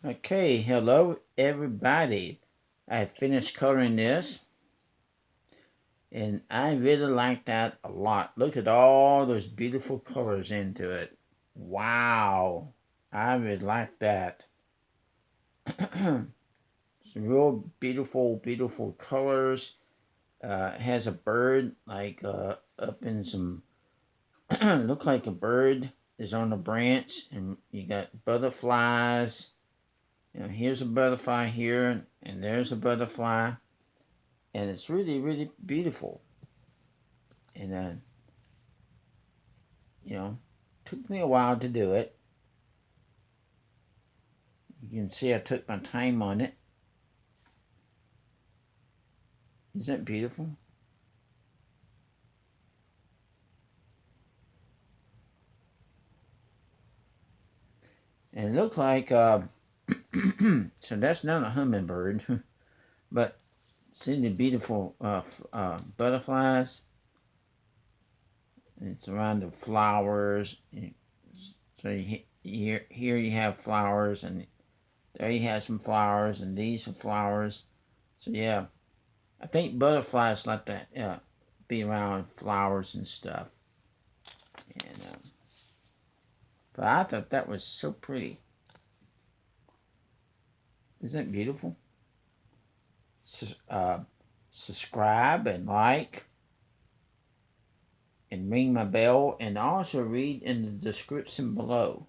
Okay, hello everybody. I finished coloring this and I really like that a lot. Look at all those beautiful colors into it. Wow, I really like that. Some real beautiful colors. It has a bird like up in some, look like a bird is on a branch, and you got butterflies. Here's a butterfly here, and there's a butterfly, and it's really beautiful. And you know, took me a while to do it. You can see I took my time on it. Isn't it beautiful? And it looked like so that's not a hummingbird, but see the beautiful butterflies. It's around the flowers. So here you have flowers, and there you have some flowers, and these are flowers. So yeah, I think butterflies like to be around flowers and stuff. And but I thought that was so pretty. Isn't it beautiful? Uh, Subscribe and like and ring my bell, and also read in the description below.